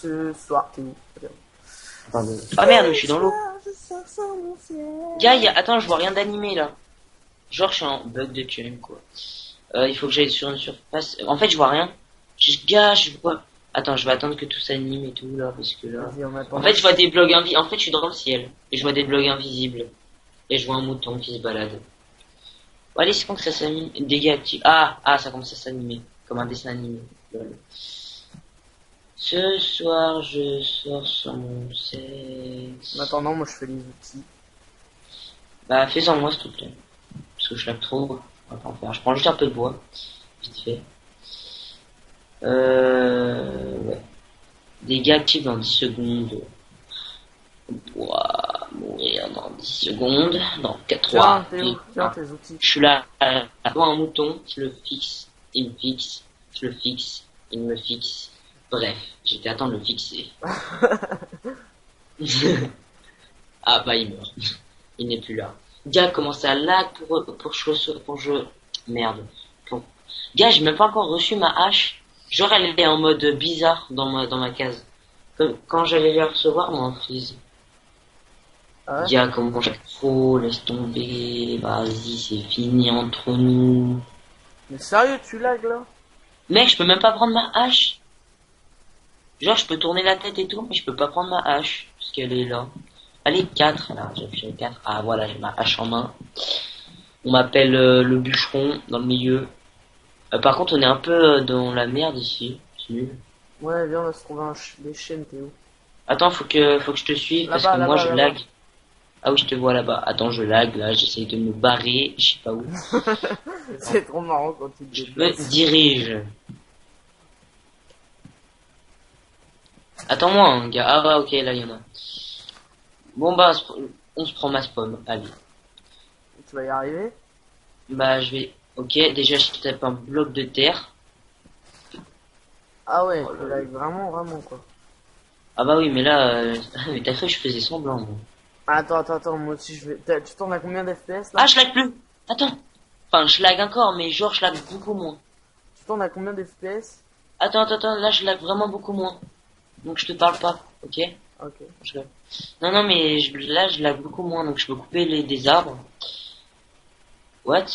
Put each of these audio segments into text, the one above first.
Ce soir, t'es où? Pardon. Ah merde, je suis dans l'eau. Attends, je vois rien d'animé là. Genre, je suis en bug de tunnel quoi. Il faut que j'aille sur une surface. En fait, je vois rien. Je vois. Attends, je vais attendre que tout s'anime et tout là, parce que là. Vas-y, en En attendant. fait, je vois des blogs invisibles. En fait, je suis dans le ciel et je vois des blogs invisibles. Et je vois un mouton qui se balade. Bon, allez, c'est quand que ça s'anime? Dégâts actifs. Ça commence à s'animer. Comme un dessin animé. Lol. Ce soir, je sors sur mon sexe. En attendant, moi je fais les outils. Bah, fais-en moi, s'il te plaît. Parce que je l'aime trop. On va pas en faire. Je prends juste un peu de bois. Vite fait. Ouais. Dégâts actifs dans 10 secondes. On pourra mourir dans 10 secondes. Dans 4, Tiens, 3, t'es 2, où? Tiens, 1. tes outils. Je suis là, devant un mouton, je le fixe, il me fixe, je le fixe, il me fixe. Bref, j'étais à temps de le fixer. Ah bah il meurt. Il n'est plus là. Gars, comment ça lag pour je... Merde. Pour... Gars, j'ai même pas encore reçu ma hache. Genre elle est en mode bizarre dans ma case. Comme quand j'allais la recevoir, moi en freeze. Ah ouais? Gars, comment j'ai trop, laisse tomber. Vas-y, c'est fini entre nous. Mais sérieux, tu lag là? Mec, je peux même pas prendre ma hache. Genre, je peux tourner la tête et tout, mais je peux pas prendre ma hache. Parce qu'elle est là. Allez, 4 là, j'ai 4. Ah, voilà, j'ai ma hache en main. On m'appelle le bûcheron dans le milieu. Par contre, on est un peu dans la merde ici. C'est nul. Ouais, viens, on va se trouver des chaînes, t'es où? Attends, faut que je te suive parce Là-bas, que moi là-bas, je là-bas. lag. Ah oui, je te vois là-bas. Attends, je lag là, j'essaye de me barrer, je sais pas où. C'est trop marrant quand tu te Je me déplaces. dirige. Attends-moi, hein, gars. Ah ouais, ok, là il y en a. Bon bah, on se prend ma pomme. Allez. Tu vas y arriver? Bah, je vais. Ok, déjà je tape un bloc de terre. Ah ouais, Oh tu là là. lag vraiment, vraiment quoi. Ah bah oui, mais là, mais t'as fait, je faisais semblant. Moi. Attends, moi aussi je vais. Tu tournes à combien d'FPS là? Ah, je lag plus. Attends. Enfin, je lag encore, mais genre je lag beaucoup moins. Tu tournes à combien d'FPS? Attends, là je lag vraiment beaucoup moins. Donc je te parle pas, ok? Ok. Je- Non, non, mais là je lag beaucoup moins, donc je peux couper des arbres. What?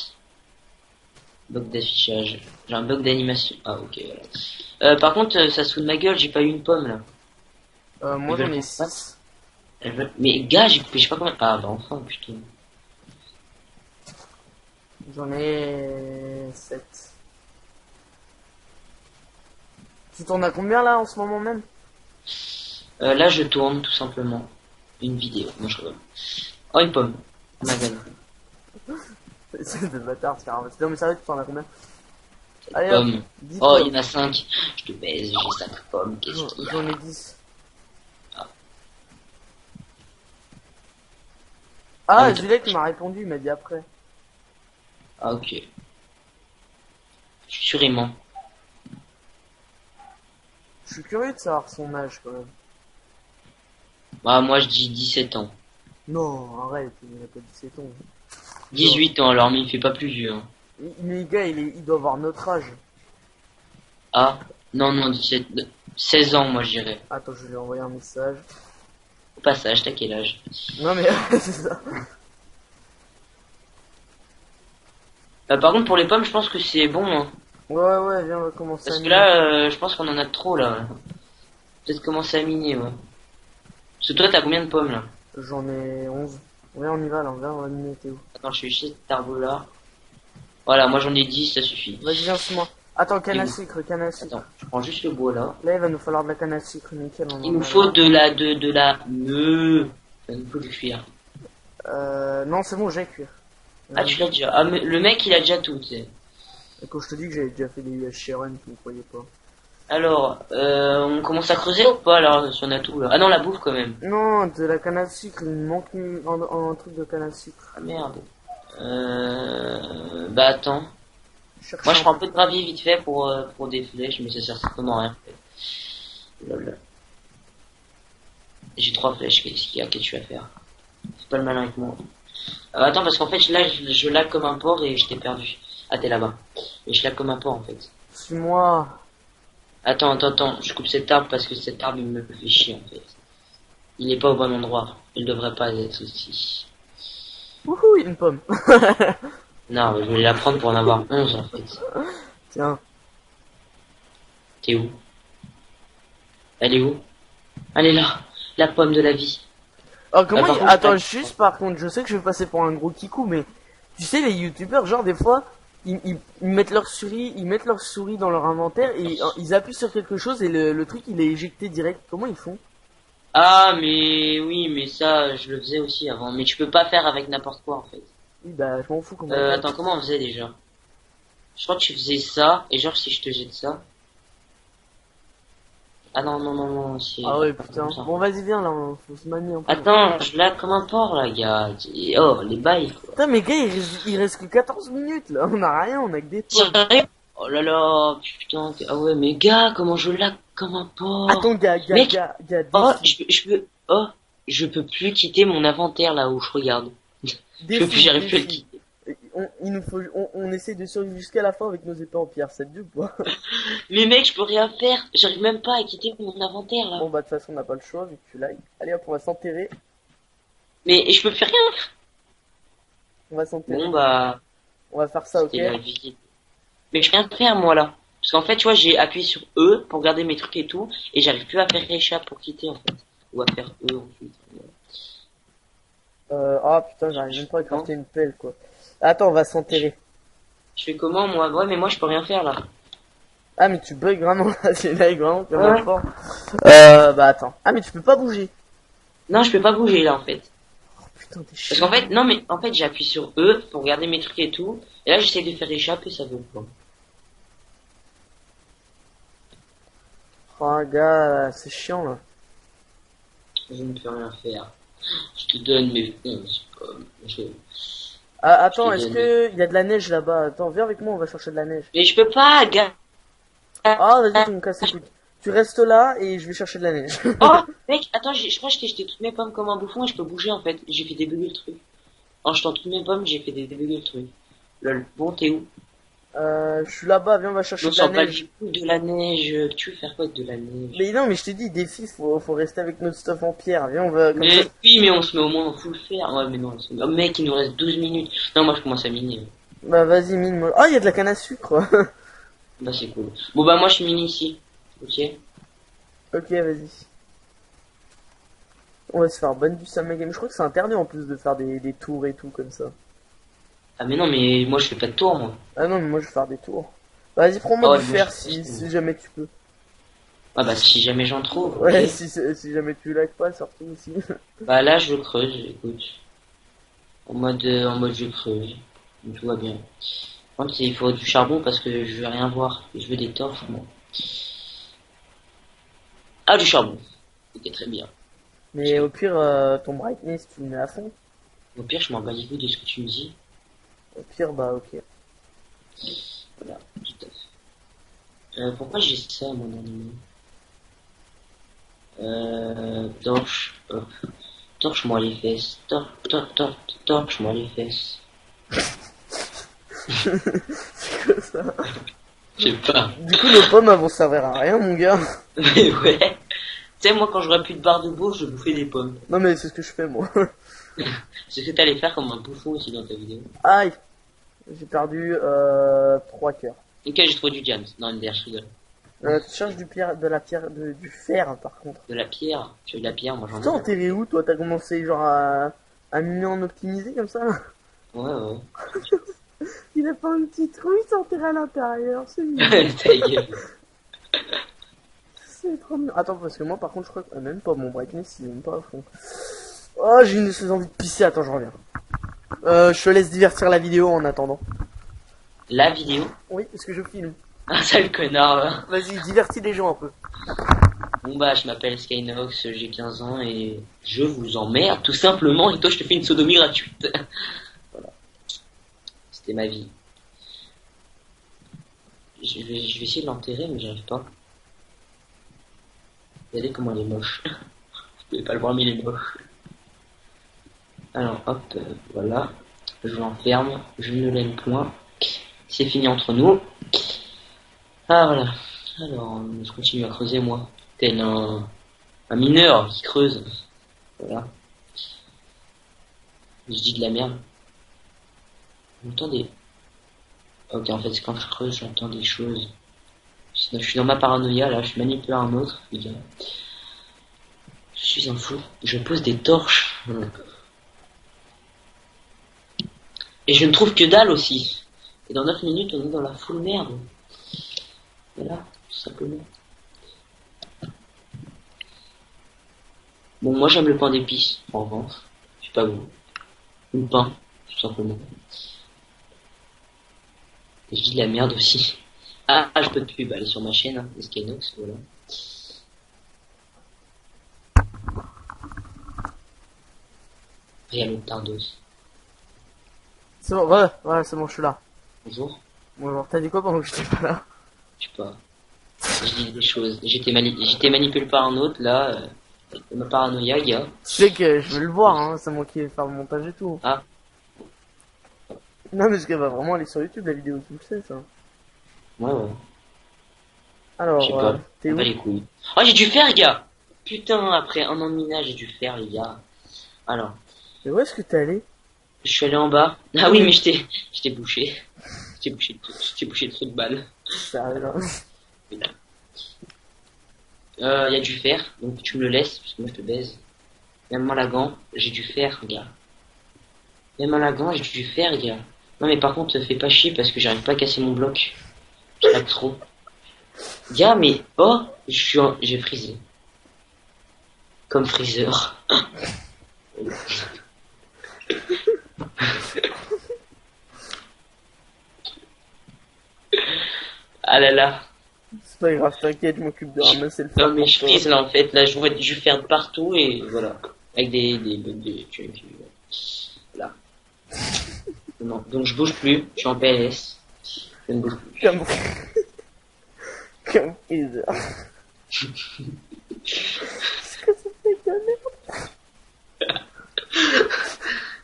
Bug d'affichage. J'ai un bug d'animation. Ah, ok, voilà. Par contre, ça se fout de ma gueule, j'ai pas eu une pomme là. Moi Ils j'en veulent ai qu'on se batte? 6. Mais gars, j'ai coupé je sais pas combien. Ah bah enfin, putain. J'en ai 7. Tu tournes à combien là en ce moment même? Là je tourne tout simplement une vidéo. Moi je rigole. Oh, une pomme. Ma gueule. C'est de bâtard, c'est grave. Non mais sérieux, tu tournes à combien? Allez hop, Pomme. 10 Oh, il y pommes. en a 5. Je te baise, j'ai 5 pommes. Qu'est-ce qu'il y a? J'en ai 10. Ah Ah, oui, Juliette m'a répondu, il m'a dit après. ah ok. Sûrement. Je suis curieux de savoir son âge quand même. Bah moi je dis 17 ans. Non, arrête, il a pas 17 ans. 18 ans alors, mais il fait pas plus vieux. Hein. Mais le gars, il doit avoir notre âge. Ah, non, 17, 16 ans moi je dirais. Attends, je vais lui envoyer un message. Au passage, t'as quel âge? Non mais c'est ça. Par contre pour les pommes je pense que c'est bon hein. Ouais, viens, on va commencer à Parce que miner. là je pense qu'on en a trop là. Peut-être commencer à miner ouais. Parce que toi t'as combien de pommes là? J'en ai 11. Viens, on y va là, viens, on va miner, t'es où? Attends, je suis chez cet arbre là. Voilà, moi j'en ai 10, ça suffit. Vas-y, viens sous moi. Attends, canne Et à où? sucre, canne à sucre. Attends, je prends juste le bois là. Là, il va nous falloir de la canne à sucre, nickel. On Il en nous a faut là. de la il nous faut du cuir. Non, c'est bon, j'ai cuire. Ah tu l'as déjà. Ah mais le mec il a déjà tout, tu sais. Et quand je te dis que j'avais déjà fait des UHC run, tu me croyais pas. Alors, on commence à creuser ou pas alors si on a tout là? Ah non la bouffe quand même. Non, de la canne à sucre, il me manque un truc de canne à sucre. Ah merde. Bah attends. Cherche Moi je prends un peu de gravier vite fait pour des flèches, mais ça sert certainement à rien. Lol. J'ai 3 flèches, qu'est-ce qu'il y a? Qu'est-ce que tu vas faire? C'est pas le malin avec moi. Attends, parce qu'en fait, là, je lag comme un porc et je t'ai perdu. Ah, t'es là-bas. Et je lag comme un porc, en fait. Suis-moi. Attends, je coupe cet arbre parce que cet arbre il me fait chier en fait. Il est pas au bon endroit. Il devrait pas être ici. Wouhou, une pomme. Non, je vais la prendre pour en avoir 11 en fait. Tiens. T'es où? Elle est où? Elle est là. La pomme de la vie. Oh, comment par il... contre, Attends, juste par contre, je sais que je vais passer pour un gros kikou, mais tu sais, les youtubeurs, genre, des fois, ils mettent leur souris dans leur inventaire et ils appuient sur quelque chose et le truc il est éjecté direct. Comment ils font? Ah, mais oui, mais ça, je le faisais aussi avant. Mais tu peux pas faire avec n'importe quoi en fait. Oui, bah, je m'en fous comment on fait. Attends, comment on faisait déjà? Je crois que tu faisais ça, et genre si je te jette ça. Ah non, c'est... Ah ouais, pas putain. comme ça. Bon, vas-y, viens là, faut se manier un peu. Attends, je l'ai comme un porc là, gars. Oh, les bails quoi. Putain, mais gars, il reste que 14 minutes là, on a rien, on a que des pommes. Sérieux? Oh là là, putain, ah ouais, mais gars, comment je lag comme un porc. Attends, gars, Mec, oh, défi. je peux plus quitter mon inventaire là où je regarde. Je peux plus, j'arrive plus à le quitter. On essaie de survivre jusqu'à la fin avec nos épées en pierre, ça te dit ou pas? Mais mec, je peux rien faire, j'arrive même pas à quitter mon inventaire là. Bon, bah, de toute façon, on n'a pas le choix vu que tu lags. Allez hop, on va s'enterrer. Mais je peux faire rien. On va s'enterrer. Bon bah, On va faire ça, ok? c'était la vie. Mais je peux rien faire moi là. Parce qu'en fait, tu vois, j'ai appuyé sur E pour garder mes trucs et tout, et j'arrive plus à faire échappe pour quitter en fait. Ou à faire E ensuite. Ah putain, j'arrive même pas à crafter une pelle quoi. Attends, on va s'enterrer. Je fais comment moi? Ouais, mais moi je peux rien faire là. Ah, mais tu bugs vraiment là, c'est là, vraiment comme Ouais. un fort. Bah attends. Ah, mais tu peux pas bouger. Non, je peux pas bouger là en fait. Putain, t'es Parce chiant. qu'en fait, non mais en fait j'appuie sur E pour garder mes trucs et tout. Et là j'essaie de faire échapper, ça veut pas. Oh, gars, c'est chiant là. Je ne peux rien faire. Je te donne mes 11 pommes. Ah, attends, Je est-ce te que il y a de la neige là-bas? Attends, viens avec moi, on va chercher de la neige. Mais je peux pas, gars. Ah, vas-y, tu me casses les couilles. Tu restes là et je vais chercher de la neige. Oh, mec, attends, je crois que je t'ai jeté toutes mes pommes comme un bouffon et je peux bouger en fait. J'ai fait débugger le truc. En jetant toutes mes pommes, j'ai fait débugger le truc. Lol. Bon, t'es où? Je suis là-bas, viens, on va chercher On de la s'en bat neige. du coup de la neige. Tu veux faire quoi de la neige? Mais non, mais je t'ai dit, défi, faut rester avec notre stuff en pierre. Viens, on va comme Mais ça. oui, mais on se met au moins en full fer. Ouais, mais non, oh, mec, il nous reste 12 minutes. Non, moi je commence à miner. Bah vas-y, mine moi. Ah, il y a de la canne à sucre. Bah, c'est cool. Bon, bah, moi je mine ici. Ok? Ok, vas-y. On va se faire bonne du Summer Game. Je crois que c'est interdit en plus de faire des tours et tout comme ça. Ah, mais non, mais moi je fais pas de tour, moi. Ah non, mais moi je vais faire des tours. Vas-y, prends-moi Oh, du moi, fer je- si jamais tu peux. Ah, bah, si jamais j'en trouve. Ouais, ok. si jamais tu lags pas, surtout aussi. Bah, là, je creuse, écoute. En mode je creuse. Donc, tout va bien. Par contre, il faut du charbon parce que je veux rien voir. Je veux des torches, moi. Ah, du charbon. Ok, très bien. Mais au pire, ton brightness, tu le mets à fond. Au pire, je m'en bats les couilles de ce que tu me dis. Au pire, bah ok. Voilà, tout à fait. Pourquoi j'ai ça, mon ami? Torche, hop. Torche-moi les fesses. Torche-moi les fesses. C'est quoi ça? Je sais pas. Du coup, nos pommes elles vont servir à rien, mon gars. Mais ouais. Tu sais, moi, quand j'aurais plus de barre de bouffe, je bouffais des pommes. Non, mais c'est ce que je fais, moi. C'est ce que t'allais faire comme un bouffon aussi dans ta vidéo. Aïe. J'ai perdu 3 cœurs. Ok, j'ai trouvé du diamant. Non, une je rigole. Tu cherches du fer, hein, par contre. De la pierre. Tu veux de la pierre, moi j'en Putain, ai. t'es où, toi? T'as commencé, genre, à miner en optimisé, comme ça, là? Ouais. Il a pas un petit trou, il s'enterre à l'intérieur, c'est mignon. Ta gueule. C'est trop mignon. Attends, parce que moi, par contre, je crois que même pas mon brightness, il est même pas à fond. Oh, j'ai une envie de pisser. Attends, je reviens. Je te laisse divertir la vidéo en attendant. La vidéo. Oui, parce que je filme. Ah, sale connard, là. Vas-y, divertis les gens un peu. Bon bah, je m'appelle Skynox, j'ai 15 ans et je vous emmerde tout simplement et toi je te fais une sodomie gratuite. Voilà. C'était ma vie. Je vais essayer de l'enterrer mais j'arrive pas. Regardez comment il est moche. Vous pouvez pas le voir mais il est moche. Alors hop, voilà. Je l'enferme, je ne l'aime point. C'est fini entre nous. Ah voilà. Alors, je continue à creuser, moi. Tel un mineur qui creuse. Voilà. Je dis de la merde. J'entends des... Ok, en fait, c'est quand je creuse, j'entends des choses. Je suis dans ma paranoïa, là. Je manipule un autre, les gars. Je suis un fou. Je pose des torches. Et je ne trouve que dalle aussi. Et dans 9 minutes, on est dans la full merde. Voilà, tout simplement. Bon, moi j'aime le pain d'épices, en revanche. Je sais pas vous. Le pain, tout simplement. Et je dis de la merde aussi. Ah, je peux de pub, aller sur ma chaîne, hein, Escanox, voilà. Real Tardos. C'est bon, ouais, ouais, c'est bon, je suis là. Bonjour. Bonjour, t'as dit quoi pendant que j'étais pas là? Je sais pas. Je dis des choses. J'étais manipulé par un autre, là. Ma paranoïa, gars. Tu sais que je veux le voir, hein, c'est moi qui vais faire le montage et tout. Ah, Non, mais parce qu'elle va vraiment aller sur YouTube, la vidéo, tu le sais, ça. ouais, ouais. Alors, Je sais pas. t'es où? Pas les couilles. Oh, j'ai dû faire, gars! Putain, après un an de minage, j'ai dû faire, les gars. Alors, Mais où est-ce que t'es allé? je suis allé en bas. Ah oui, mais j'étais bouché. J'étais bouché de trucs de balles. Sérieux, là. Y a du fer, donc tu me le laisses, parce que moi je te baise. Même à la gant, j'ai du fer, gars. Même à la gant, j'ai du fer, gars. Non, mais par contre, fais pas chier parce que j'arrive pas à casser mon bloc. Je lag trop. Gars, mais oh, j'ai frisé. Comme Freezer. Ah là là. C'est pas grave, t'inquiète, je m'occupe de ramasser le Non fer mais pour je toi. frise là en fait, là je vois du fer de partout et voilà. Avec voilà. Non, donc je bouge plus, je suis en PLS. Je ne bouge plus. Comme... Comme Freezer. Qu'est-ce que ça fait de la merde?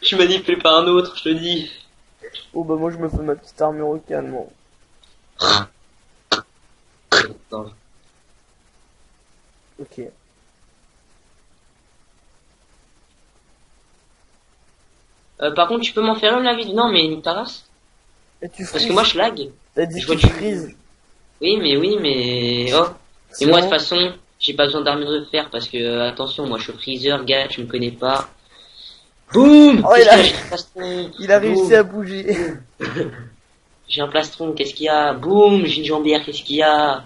Je suis manipulé par un autre, je te dis. Oh bah moi je me fais ma petite armure au calme, moi. Non. Ok. Par contre, tu peux m'en faire une la vidéo. Non mais nique ta race. Et tu Parce que frises. moi je lag. T'as dit Je que vois tu du- frises. Oui mais oh. Et C'est moi de bon. toute façon, j'ai pas besoin d'armure de fer parce que attention, moi je suis freezer, gars, tu me connais pas. Boum. Oh, Qu'est-ce qu'il y a? J'ai un plastron. Il a réussi Boum. à bouger. J'ai un plastron, qu'est-ce qu'il y a? Boum, j'ai une jambière, qu'est-ce qu'il y a?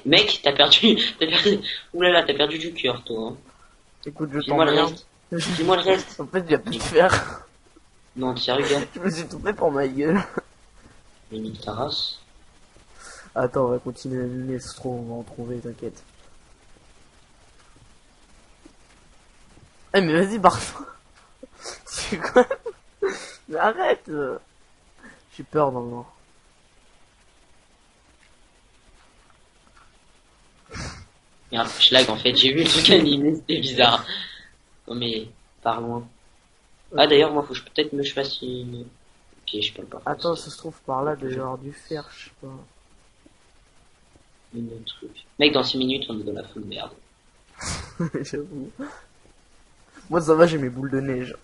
Mec, t'as perdu, oulala, t'as perdu du cœur, toi, hein. Écoute, je Dis-moi le t'emmerde. reste. Dis-moi le reste. En fait, il y a plus de fer. Non, t'es sérieux, gars? Je me suis tout fait pour ma gueule. Mais nique ta race. Attends, on va continuer à miner, c'est trop, on va en trouver, t'inquiète. Eh mais vas-y, barre-toi. C'est quoi? Mais arrête. J'ai peur dans le noir. Merde, je lag, en fait, j'ai vu le truc animé, c'était bizarre. Non, mais, par loin. Ah, d'ailleurs, moi, faut que peut-être me je fasse une... Ok, je parle pas. Attends, ça se trouve par là, il doit y avoir du fer, je sais pas. Une autre truc. Mec, dans 6 minutes, on est dans la full merde. J'avoue. Moi ça va, j'ai mes boules de neige.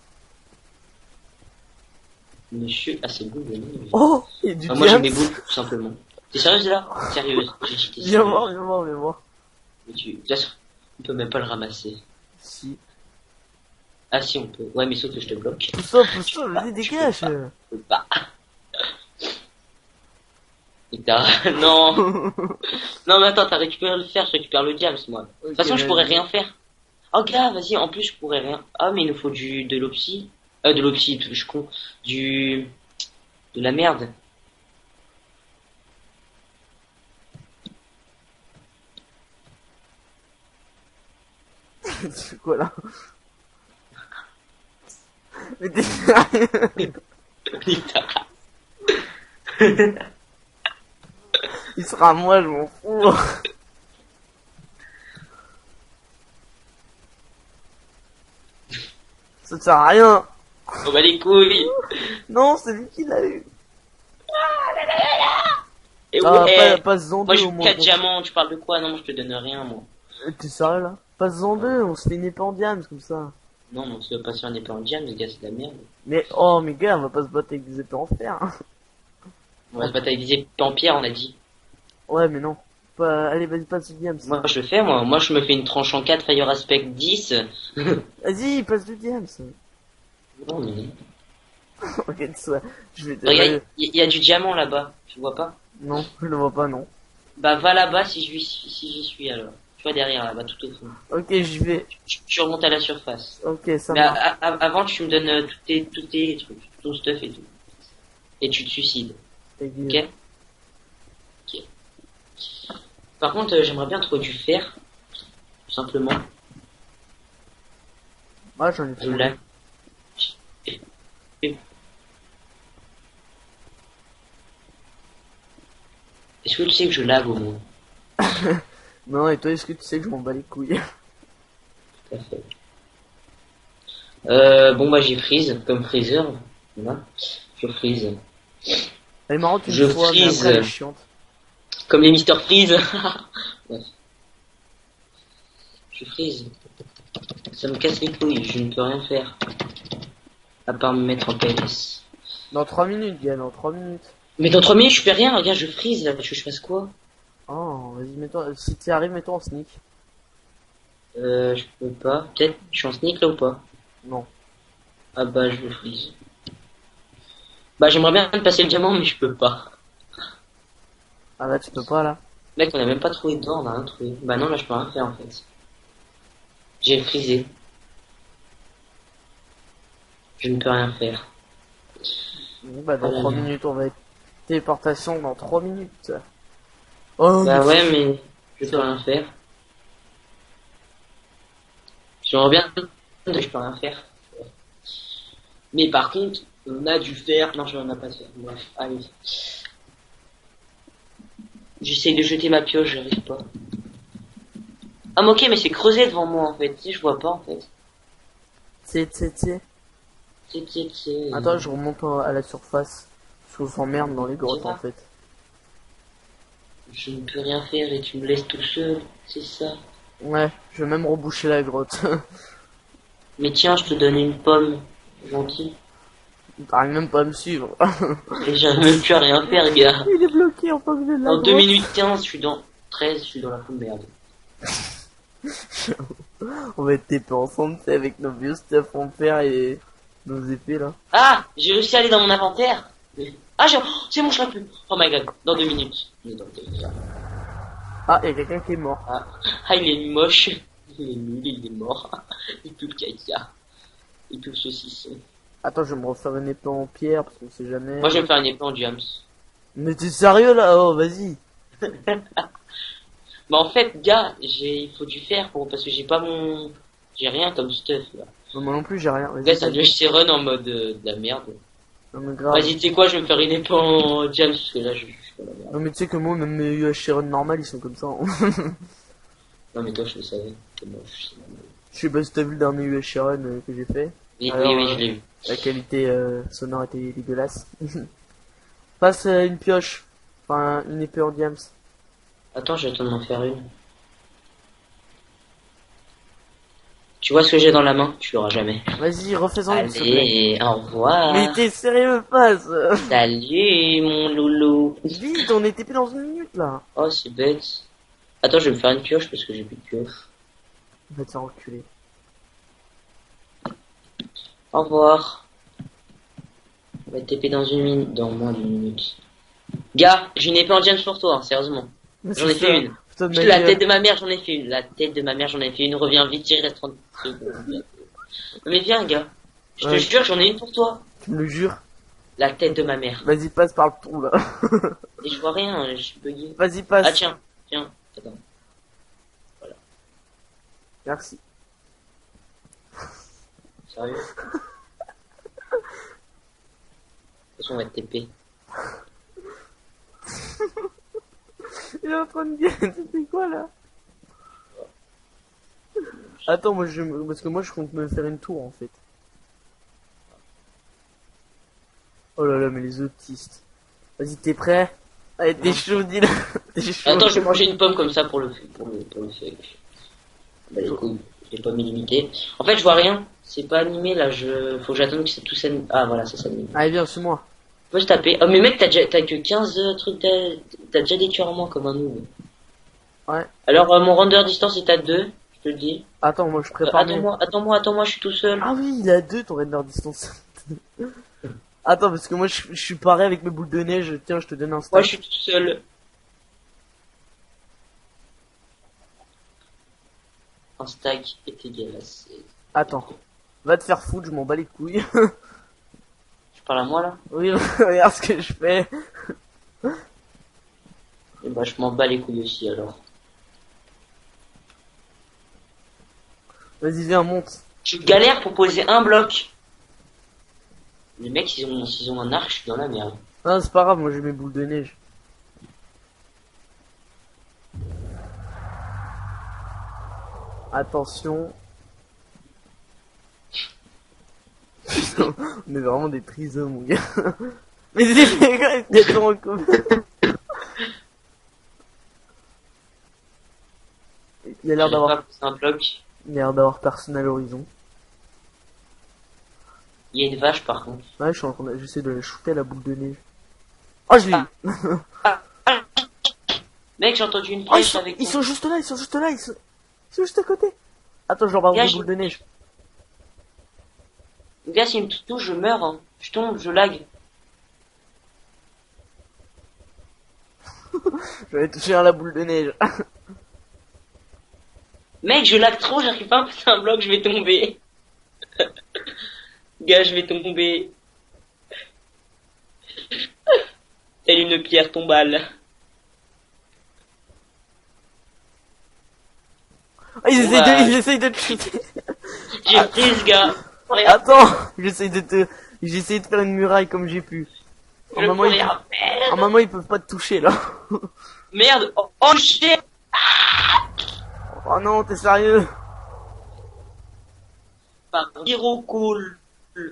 Monsieur a ses boules de neige. Oh, il y a du Ah, moi, j'ai diams. mes boules, tout simplement. T'es sérieuse, là? Sérieuse. J'ai dit, t'es Viens sérieuse. voir, viens voir, viens voir. Mais tu... Là, on peut même pas le ramasser. Si. Ah si on peut. Ouais mais sauf que je te bloque. Pousse-toi, vas-y, dégage. Je peux pas. Et non. Non mais attends, t'as récupéré le fer, je récupère le diable moi. De toute façon je pourrais rien faire. Oh gars, vas-y, en plus je pourrais rien. Ah mais il nous faut de l'opsie. De l'opsie, je suis con. De la merde. C'est quoi là? Mais t'es sérieux? Il sera à moi, je m'en fous. Ça te sert à rien. Oh bah les couilles. Non, c'est lui qui l'a eu. Et Ah, ouais, passe-en moi deux je au veux moins. 4 diamants, tu parles de quoi? Non, moi je te donne rien, moi. T'es sérieux là? Passe-en deux, on se fait une épée en diams comme ça. Non, mais on se veut pas sur un épée en diamant, les gars, c'est de la merde. Mais, oh, mais gars, on va pas se battre avec des épées en fer, hein. On va se battre avec des épées en pierre, on a dit. Ouais, mais non. Pas... Allez, vas-y, passe du diams. Moi je le fais, moi. Moi je me fais une tranche en 4 Fire Aspect 10. Vas-y, passe du diams. Non, mais... Regarde ça. Je vais te... Regarde, il y a du diamant là-bas, tu vois pas? Non, je le vois pas, non. Bah va là-bas si j'y suis alors. Tu vois derrière là-bas, tout au fond. Ok, j'y vais. Tu remontes à la surface. Ok, ça Mais marche. avant tu me donnes tous tes trucs, tout ton stuff et tout. Et tu te suicides. Ok? Ok. Par contre, j'aimerais bien trouver du fer. Tout simplement. Ah, j'en ai Je trouvé. l'ai. Est-ce que tu sais que je lag au moins? Non, et toi, est-ce que tu sais que je m'en bats les couilles? Tout à fait. Bon bah j'ai freeze, comme freezer. Voilà. Je freeze. Elle est marrante une Je fois, mais freeze. après elle est chiante. Comme les Mister Freeze. Bref. Je freeze. Ça me casse les couilles, je ne peux rien faire. À part me mettre en PLS. Dans 3 minutes, gars, dans 3 minutes. Mais dans 3 minutes je fais rien, regarde je freeze là, tu veux que je fasse quoi? Oh, vas-y, mets-toi. Si t'y arrives, mets-toi en sneak. Je peux pas. Peut-être, je suis en sneak là ou pas? Non. Ah bah je freeze. Bah j'aimerais bien passer le diamant mais je peux pas. Ah là, tu peux pas, là. Mec on a même pas trouvé d'or, on a rien trouvé. Bah non là je peux rien faire en fait. J'ai freezé. Je ne peux rien faire. Bon, bah, dans 3 minutes, on va être téléportation dans 3 minutes. Oh, Bah mais ouais mais je peux rien faire. J'aimerais bien mais je peux rien faire. Mais par contre, on a du fer. Non, je n'en ai pas de fer. Bref, allez. J'essaye de jeter ma pioche, j'arrive pas. Ah, mais ok, mais c'est creusé devant moi en fait. Tu sais, je vois pas en fait. Tchè. C'est. Attends, je remonte à la surface. Parce qu'on s'emmerde dans les grottes, en fait. Je ne peux rien faire et tu me laisses tout seul. C'est ça. Ouais, je vais même reboucher la grotte. Mais tiens, je te donne une pomme. Gentil. T'arrives même pas à me suivre. Et j'arrive même plus à rien faire, gars. Il est bloqué en plein milieu de la En grotte. 2 minutes 15, je suis dans 13, je suis dans la pomme merde. On va être TP ensemble, c'est avec nos vieux stuff en fer et nos épées là. Ah, j'ai réussi à aller dans mon inventaire. Ah, c'est bon, je serai plus. Oh my god, dans 2 minutes. Dans 2 minutes. Ah, il y a quelqu'un qui est mort. Ah, il est moche. Il est nul, il est mort. Il pue le caca. Il pue le saucisson. Attends, je vais me refaire une épée en pierre parce qu'on sait jamais. Moi, je vais me faire une épée en diams. Mais t'es sérieux là? Oh, vas-y. Bah, en fait, gars, il faut du fer parce que j'ai rien comme stuff, là. Non, moi non plus, j'ai rien. Vas-y, Là, ça devient chez Run en mode de la merde. non, mais grave. Vas-y, tu sais quoi, je vais me faire une épée en diams parce que là, je suis dans la merde. Non, mais tu sais que moi, même mes UH Sharon normal, ils sont comme ça. Hein. Non, mais toi, je le savais. C'est moche, c'est normal. Je sais pas si t'as vu le dernier UH Sharon que j'ai fait. Oui, Alors, oui, je l'ai vu. La qualité sonore était dégueulasse. Passe une pioche. Enfin, une épée en diams. Attends, je vais attendre d'en faire une. Tu vois ce que j'ai dans la main? Tu l'auras jamais. Vas-y, refais-en une, s'il te plaît. Allez, au revoir. Mais t'es sérieux, passe. Salut, mon loulou. Vite, on est TP dans 1 minute, là. Oh, c'est bête. Attends, je vais me faire une pioche parce que j'ai plus de pioche. Va te faire enculer. Au revoir. On va TP dans dans moins d'1 minute. Gars, j'ai une épée en diams pour toi, hein, sérieusement. J'en ai fait une. Putain de La tête de ma mère, j'en ai fait une. La tête de ma mère, j'en ai fait une. Reviens vite, il reste 30 secondes. Mais viens, gars. Je te jure, j'en ai une pour toi. Tu me le jures? La tête de ma mère. Vas-y, passe par le trou, là. Et je vois rien, je suis bugué. Vas-y, passe. Ah, tiens. Attends. Merci. Sérieux? De toute façon, on va être TP. Il est en train de dire, c'était quoi, là? Attends, parce que moi, je compte me faire une tour, en fait. Oh là là, mais les autistes. Vas-y, t'es prêt? Allez, t'es chaud, dis-le. T'es chaud. Attends, je vais manger une pomme comme ça pour le fake. Bah, les couilles, j'ai pas illimité. En fait, je vois rien. C'est pas animé là. Faut que j'attende que c'est tout s'anime. Ah voilà, ça s'anime. Allez, viens, suis-moi. Faut se taper. Oh mais mec, t'as que 15 trucs. T'as déjà des tueurs en moins comme un noob. Ouais. Alors mon render distance est à 2, je te le dis. Attends, moi, je prépare mes... Attends-moi, je suis tout seul. Ah oui, il a 2 ton render distance. Attends, parce que moi, je suis paré avec mes boules de neige. Tiens, je te donne un Moi, stack. je suis tout seul. Un stack est égal à 16. Attends. Va te faire foutre, je m'en bats les couilles. Je parle à moi là. Oui, regarde ce que je fais. Et bah, je m'en bats les couilles aussi alors. Vas-y, viens, monte. Je galère pour poser un bloc. Les mecs, s'ils ont un arc, je suis dans la merde. Non, c'est pas grave, moi j'ai mes boules de neige. Attention. Putain, on est vraiment des prisons, mon gars. Mais c'est quoi, il y a trop en commun. Il a l'air J'arrive pas à d'avoir, poser un bloc. il a l'air d'avoir personne à l'horizon. Il y a une vache par contre. Ouais, j'essaie de la shooter à la boule de neige. Oh, je l'ai eu. Mec, j'ai entendu une Oh, flèche avec ils ton- sont juste là, ils sont juste à côté. Attends, je leur balance Gars, des je- boules de neige. Le gars, s'il me touche, je meurs. Hein. Je tombe, je lag. Je vais toucher à la boule de neige. Mec, je lag trop, j'arrive pas à passer un bloc, je vais tomber. Gars, je vais tomber. Telle une pierre tombale. Ah, ils Ouais. essayent de te shooter. J'ai pris ce gars. Regarde, Attends, j'essaie de faire une muraille comme j'ai pu. je Normalement, regarde. normalement, ils peuvent pas te toucher, là. Merde. Oh shit. Oh non, t'es sérieux? Pardon. Viro cool.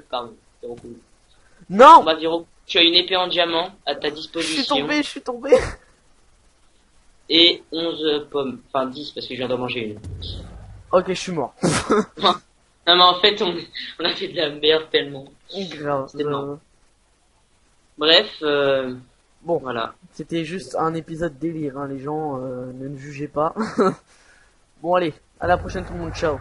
Pardon. Viro cool. Non! Bah, Viro, tu as une épée en diamant à ta Je disposition. suis tombé. Et 11 pommes. Enfin, 10 parce que je viens d'en manger une. Ok, je suis mort. Non, mais en fait, on a fait de la merde tellement. Grave. C'était marrant. Bref, Bon, voilà. c'était juste un épisode délire, hein, les gens, ne me jugez pas. Bon, allez, à la prochaine tout le monde, ciao.